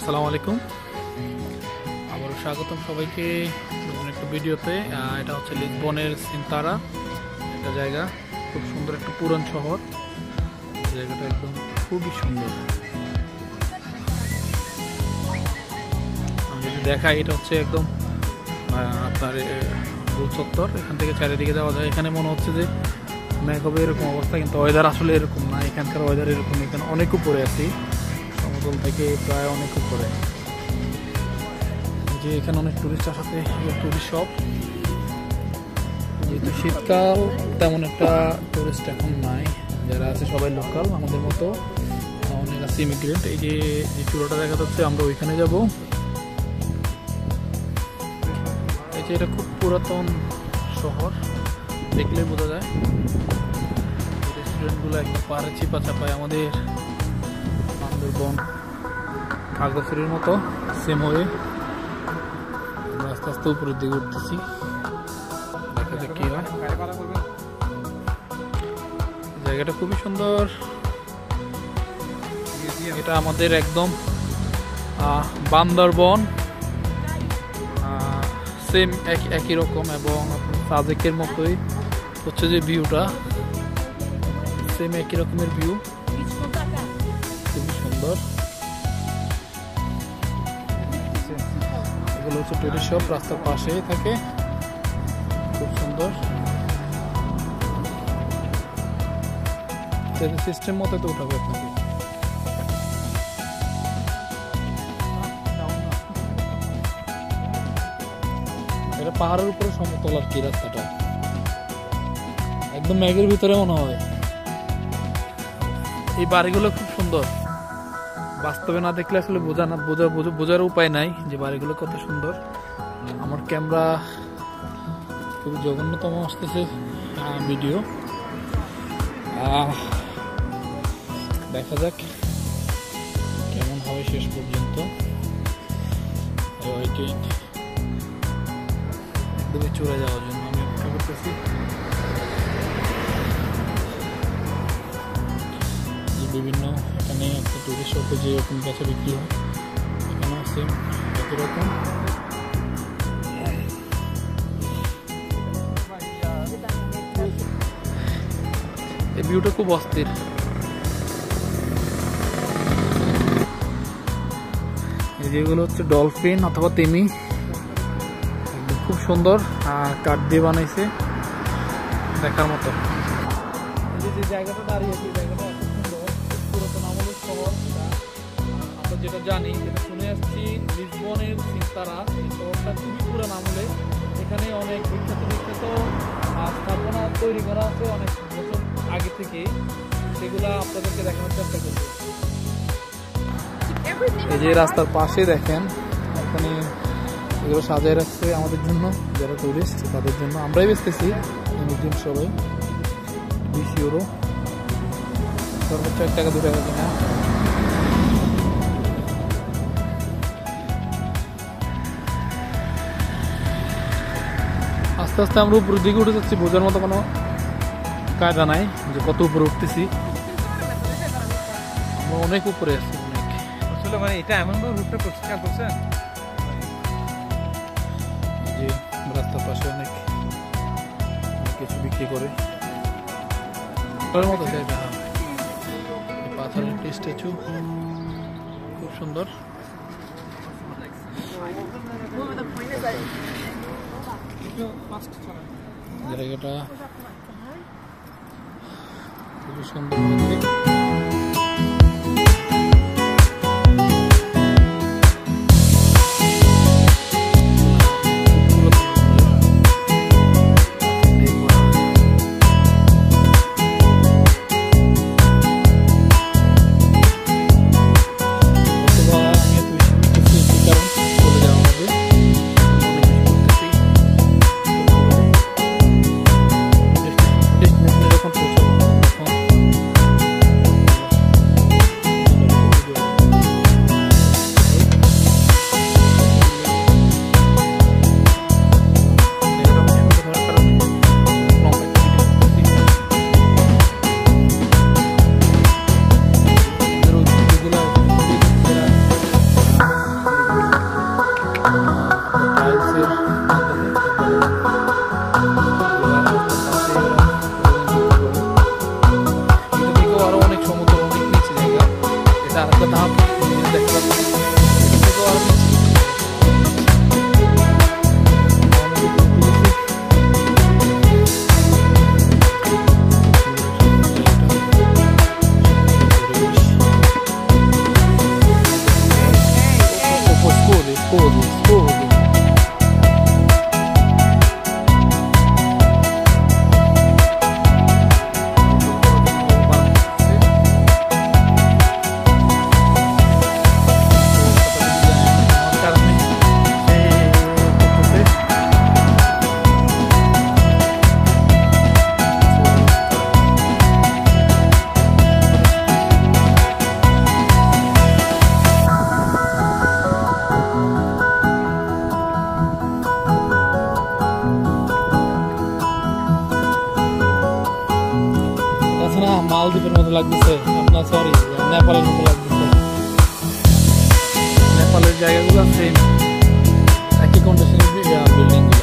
আসসালামু আলাইকুম, আবারও স্বাগতম সবাইকে নতুন একটা ভিডিওতে। এটা হচ্ছে লিসবনের সিন্তারা একটা জায়গা, খুব সুন্দর একটা পুরান শহর। জায়গাটা একদম খুবই সুন্দর। আমি যদি দেখাই, এটা হচ্ছে একদম আপনার গোল চত্বর। এখান থেকে চারিদিকে যাওয়া যায়। এখানে মনে হচ্ছে যে মেঘ হবে এরকম অবস্থা, কিন্তু ওয়েদার আসলে এরকম না। এখানকার ওয়েদার এরকম। এখানে অনেক উপরে আছি, সমতল থেকে প্রায় অনেক উপরে। যে এখানে অনেক টুরিস্ট আসাতে, টুরিস্ট শপ। যেহেতু শীতকাল, তেমন একটা টুরিস্ট এখন নাই। যারা আছে সবাই লোকাল, আমাদের মতো। অনেক আছে ইমিগ্রেন্ট। এই যে চূড়াটা দেখা যাচ্ছে, আমরা ওইখানে যাব। এই যে এটা খুব পুরাতন শহর, দেখলেই বোঝা যায়। রেস্টুরেন্টগুলো একদম পাহাড়ে চিপা চাপায়, আমাদের বান্দরবন খাগড়াছড়ির মতো সেম হয়ে আমরা আস্তে আস্তে উপরের দিকে উঠতেছি। দেখা যাক কি হয়। জায়গাটা খুবই সুন্দর। এটা আমাদের একদম বান্দরবন, সেম একই রকম, এবং সাজেকের মতোই হচ্ছে যে ভিউটা, সেম একই রকমের ভিউ, খুবই সুন্দর। এগুলো হচ্ছে টুরিস্ট শপ, রাস্তার পাশেই থাকে, খুব সুন্দর। সিস্টেম মতো তো উঠাবে আপনাকে। এটা পাহাড়ের উপরে সমতল আর কি রাস্তাটা, একদম মেঘের ভিতরে মনে হয়। এই বাড়িগুলো খুব সুন্দর, বাস্তবে না দেখলে আসলে বোঝার উপায় নাই যে বাড়িগুলো কত সুন্দর। আমার ক্যামেরা খুব জঘন্যতম আসতেছে ভিডিও। দেখা যাক কেমন হবে শেষ পর্যন্ত। একদমই চলে যাওয়ার জন্য আমি অপেক্ষা করতেছি। বিভিন্ন এখানে একটা টুরিস্ট শপে যে রকম গাছে বিক্রি হয়, এখানেও সেম একই রকম। এই ভিউটা খুব অস্থির। এই যেগুলো হচ্ছে ডলফিন অথবা তিমি, খুব সুন্দর, কাঠ দিয়ে বানাইছে, দেখার মতো। যে জায়গাটা দাঁড়িয়েছে, জায়গাটা এত সুন্দর, পুরাতন আমলের শহর। আমরা যেটা জানি, যেটা শুনে আসছি, লিসবনের সিন্তারা, এই শহরটা খুবই পুরান আমলে। এখানে অনেক বিখ্যাত স্থাপনা তৈরি করা আছে অনেক বছর আগে থেকে। সেগুলা আপনাদেরকে দেখানোর চেষ্টা করব। এই যে রাস্তার পাশে দেখেন, এখানে এগুলো সাজায় রাখছে আমাদের জন্য, যারা টুরিস্ট তাদের জন্য। আমরাই বেচতেছি, ইমিগ্রেন্ট সবাই। 20 ইউরো, সর্বোচ্চ 1 টাকা 2 টাকা কিনা। আস্তে আস্তে আমরা উপরের দিকে উঠে যাচ্ছি, বোঝার মতো কোনো কায়দা নাই যে কত উপরে উঠতেছি। আমরা অনেক উপরে আছি, অনেক। আসলে মানে এটা এমনভাবে রুটটা পরিষ্কার করছেন যে রাস্তার পাশে অনেক কিছু বিক্রি করে। মতো জায়গা, পাথরের একটি স্ট্যাচু, খুব সুন্দর। জায়গাটা খুবই সুন্দর। দেখতে পাচ্ছেন এখান থেকেও আরো নিচে। Scusi, scusi, scusi. না মালদ্বীপের মতো লাগতেছে, আপনার সরি নেপালের মতো লাগতেছে। নেপালের জায়গাগুলো সেম, একই কন্ডিশনের বিল্ডিং।